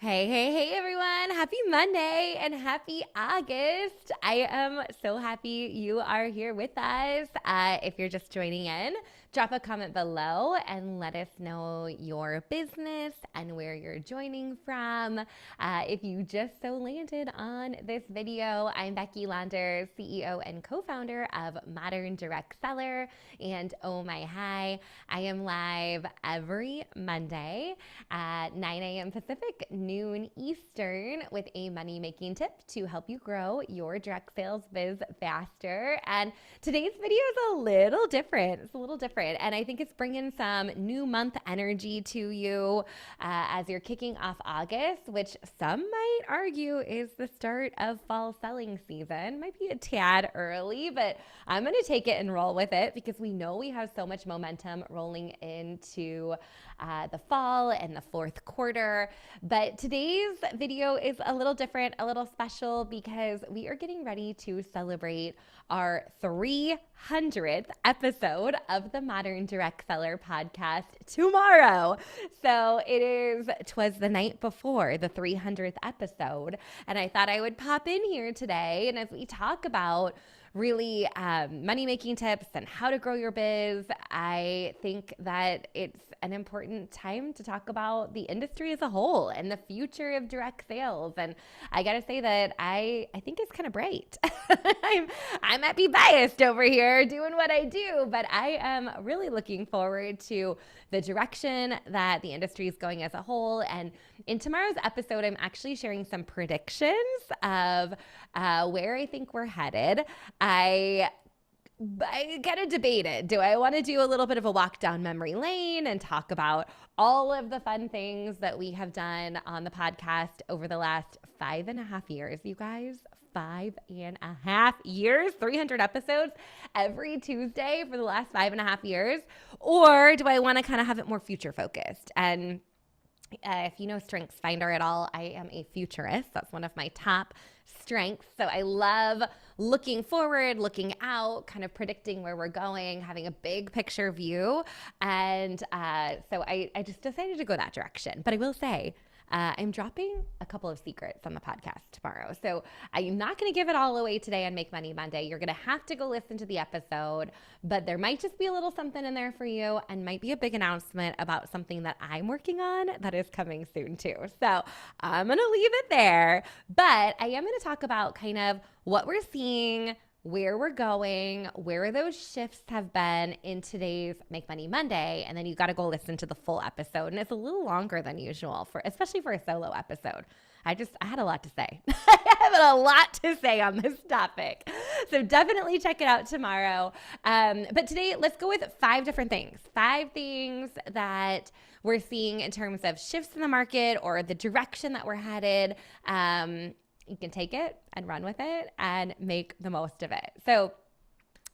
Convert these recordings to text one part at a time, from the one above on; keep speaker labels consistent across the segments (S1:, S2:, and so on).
S1: Hey, everyone. Happy Monday and happy August. I am so happy you are here with us. If you're just joining in, drop a comment below and let us know your business and where you're joining from. If you just so landed on this video, I'm Becky Lander, CEO and co-founder of Modern Direct Seller and Oh My Hi. I am live every Monday at 9 a.m. Pacific, noon Eastern, with a money making tip to help you grow your direct sales biz faster. And today's video is a little different. It's a little different. And I think it's bringing some new month energy to you as you're kicking off August, which some might argue is the start of fall selling season. Might be a tad early, but I'm going to take it and roll with it because we know we have so much momentum rolling into the fall and the fourth quarter. But today's video is a little different, a little special because we are getting ready to celebrate our 300th episode of the Modern Direct Seller podcast tomorrow. So twas the night before the 300th episode. And I thought I would pop in here today. And as we talk about really money making tips and how to grow your biz, I think that it's an important time to talk about the industry as a whole and the future of direct sales. And I gotta say that I think it's kind of bright. I might be biased over here doing what I do, but I am really looking forward to the direction that the industry is going as a whole. And in tomorrow's episode, I'm actually sharing some predictions of where I think we're headed. I kind of debated, do I want to do a little bit of a walk down memory lane and talk about all of the fun things that we have done on the podcast over the last 5.5 years, you guys? 5.5 years, 300 episodes every Tuesday for the last 5.5 years? Or do I want to kind of have it more future focused? And if you know StrengthsFinder at all, I am a futurist. That's one of my top strengths. So I love looking forward, looking out, kind of predicting where we're going, having a big picture view. And so I just decided to go that direction. But I will say, I'm dropping a couple of secrets on the podcast tomorrow. So I'm not going to give it all away today on Make Money Monday. You're going to have to go listen to the episode, but there might just be a little something in there for you and might be a big announcement about something that I'm working on that is coming soon too. So I'm going to leave it there, but I am going to talk about kind of what we're seeing, where we're going, where those shifts have been in today's Make Money Monday. And then you got to go listen to the full episode. And it's a little longer than usual, especially for a solo episode. I had a lot to say. I have a lot to say on this topic. So definitely check it out tomorrow. But today, let's go with 5 different things. 5 things that we're seeing in terms of shifts in the market or the direction that we're headed. You can take it and run with it and make the most of it. So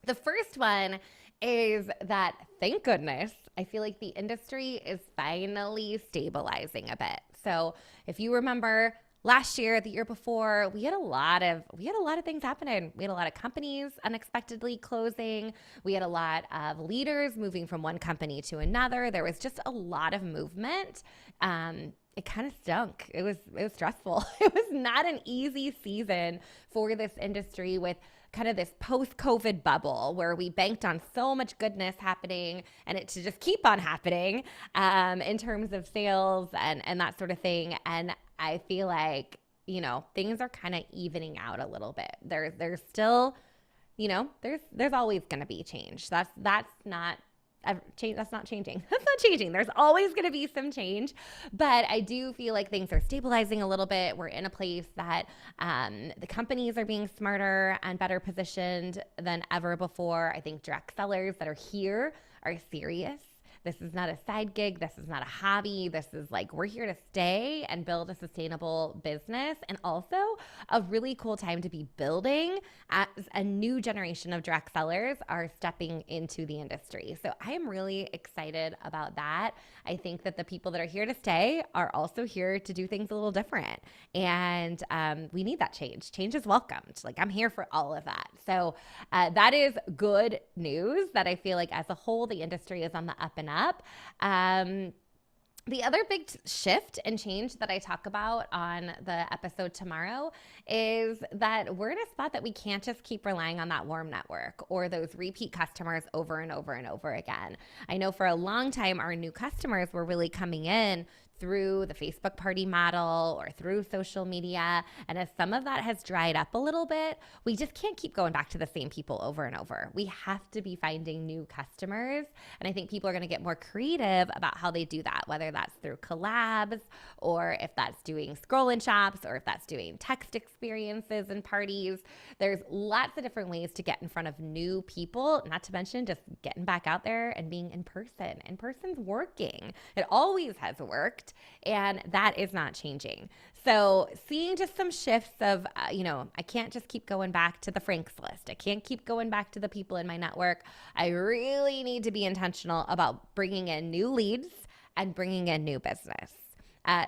S1: the first one is that, thank goodness, I feel like the industry is finally stabilizing a bit. So if you remember last year, the year before, we had a lot of things happening. We had a lot of companies unexpectedly closing. We had a lot of leaders moving from one company to another. There was just a lot of movement. It kind of stunk. It was stressful. It was not an easy season for this industry with kind of this post-COVID bubble where we banked on so much goodness happening and it to just keep on happening in terms of sales and that sort of thing. And I feel like, things are kind of evening out a little bit. There's still, there's always going to be change. That's not changing. That's not changing. There's always going to be some change, but I do feel like things are stabilizing a little bit. We're in a place that the companies are being smarter and better positioned than ever before. I think direct sellers that are here are serious. This is not a side gig. This is not a hobby. This is like, we're here to stay and build a sustainable business, and also a really cool time to be building as a new generation of direct sellers are stepping into the industry. So I am really excited about that. I think that the people that are here to stay are also here to do things a little different. And we need that change. Change is welcomed. Like, I'm here for all of that. So that is good news that I feel like as a whole, the industry is on the up and up. The other big shift and change that I talk about on the episode tomorrow is that we're in a spot that we can't just keep relying on that warm network or those repeat customers over and over and over again. I know for a long time, our new customers were really coming in through the Facebook party model or through social media. And as some of that has dried up a little bit, we just can't keep going back to the same people over and over. We have to be finding new customers. And I think people are going to get more creative about how they do that, whether that's through collabs or if that's doing scroll and shops or if that's doing text experiences and parties. There's lots of different ways to get in front of new people, not to mention just getting back out there and being in person. In person's working. It always has worked. And that is not changing. So seeing just some shifts of, I can't just keep going back to the Franks list. I can't keep going back to the people in my network. I really need to be intentional about bringing in new leads and bringing in new business.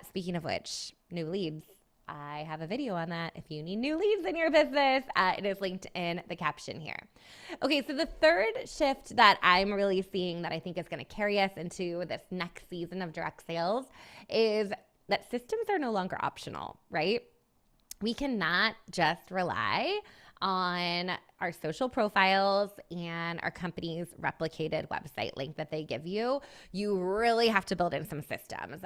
S1: Speaking of which, new leads, I have a video on that. If you need new leads in your business, it is linked in the caption here. Okay, so the third shift that I'm really seeing that I think is going to carry us into this next season of direct sales is that systems are no longer optional, right? We cannot just rely on our social profiles and our company's replicated website link that they give you. You really have to build in some systems.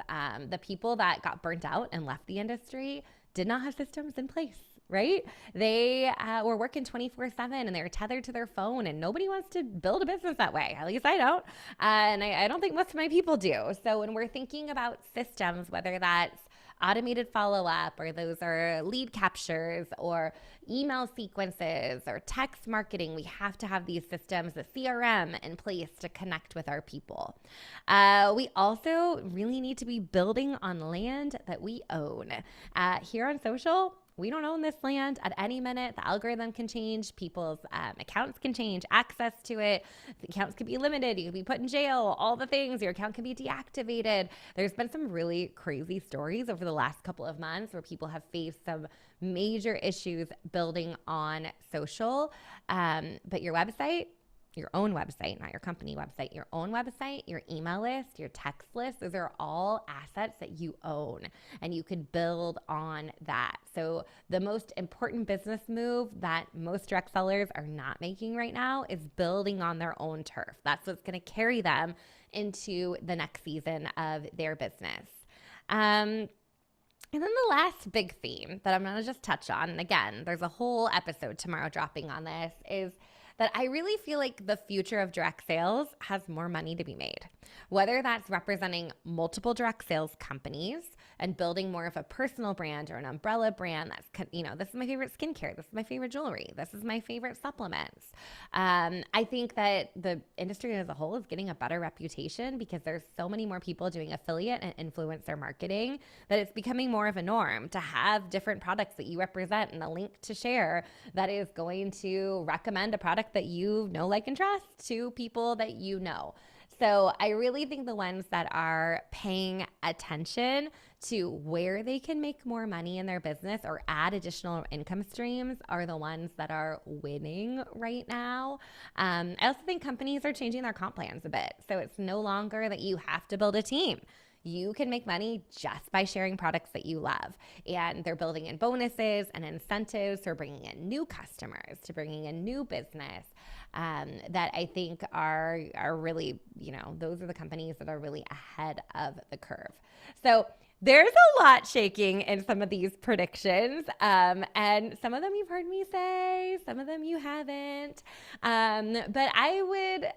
S1: The people that got burnt out and left the industry did not have systems in place, right? They were working 24/7 and they were tethered to their phone, and nobody wants to build a business that way. At least I don't. And I don't think most of my people do. So when we're thinking about systems, whether that's automated follow-up or those are lead captures or email sequences or text marketing, we have to have these systems, the CRM in place to connect with our people. We also really need to be building on land that we own. Here on social, we don't own this land. At any minute, the algorithm can change. People's accounts can change, access to it. The accounts could be limited. You could be put in jail, all the things. Your account can be deactivated. There's been some really crazy stories over the last couple of months where people have faced some major issues building on social. But your website, your own website, not your company website, your own website, your email list, your text list, those are all assets that you own and you could build on that. So the most important business move that most direct sellers are not making right now is building on their own turf. That's what's going to carry them into the next season of their business. And then the last big theme that I'm going to just touch on, and again, there's a whole episode tomorrow dropping on this, is that I really feel like the future of direct sales has more money to be made. Whether that's representing multiple direct sales companies and building more of a personal brand or an umbrella brand that's, this is my favorite skincare, this is my favorite jewelry, this is my favorite supplements. I think that the industry as a whole is getting a better reputation because there's so many more people doing affiliate and influencer marketing that it's becoming more of a norm to have different products that you represent and a link to share that is going to recommend a product that you know, like, and trust to people that you know. So I really think the ones that are paying attention to where they can make more money in their business or add additional income streams are the ones that are winning right now. I also think companies are changing their comp plans a bit. So it's no longer that you have to build a team. You can make money just by sharing products that you love. And they're building in bonuses and incentives for bringing in new customers, to bringing in new business that I think are really, those are the companies that are really ahead of the curve. So there's a lot shaking in some of these predictions, and some of them you've heard me say, some of them you haven't. But I would,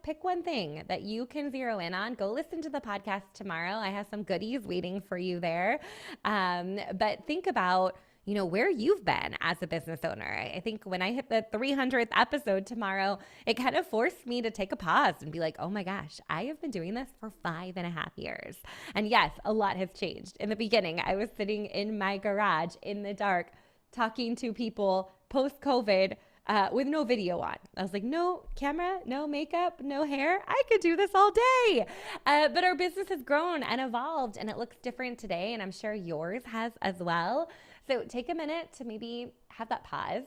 S1: pick one thing that you can zero in on. Go listen to the podcast tomorrow. I have some goodies waiting for you there. But think about, where you've been as a business owner. I think when I hit the 300th episode tomorrow, it kind of forced me to take a pause and be like, oh my gosh, I have been doing this for 5.5 years. And yes, a lot has changed. In the beginning, I was sitting in my garage in the dark, talking to people post-COVID with no video on. I was like, no camera, no makeup, no hair. I could do this all day. But our business has grown and evolved and it looks different today. And I'm sure yours has as well. So take a minute to maybe have that pause.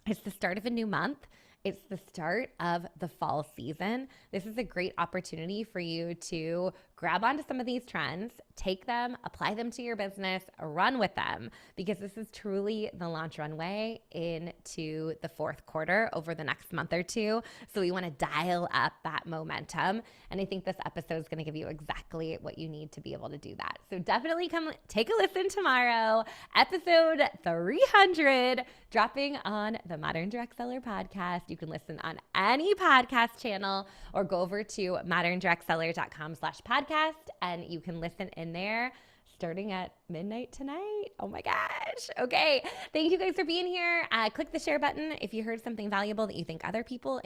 S1: It's the start of a new month. It's the start of the fall season. This is a great opportunity for you to grab onto some of these trends, take them, apply them to your business, run with them, because this is truly the launch runway into the fourth quarter over the next month or two. So we want to dial up that momentum. And I think this episode is going to give you exactly what you need to be able to do that. So definitely come take a listen tomorrow, episode 300, dropping on the Modern Direct Seller podcast. You can listen on any podcast channel or go over to moderndirectseller.com/podcast and you can listen in there starting at midnight tonight. Oh my gosh. Okay. Thank you guys for being here. Click the share button if you heard something valuable that you think other people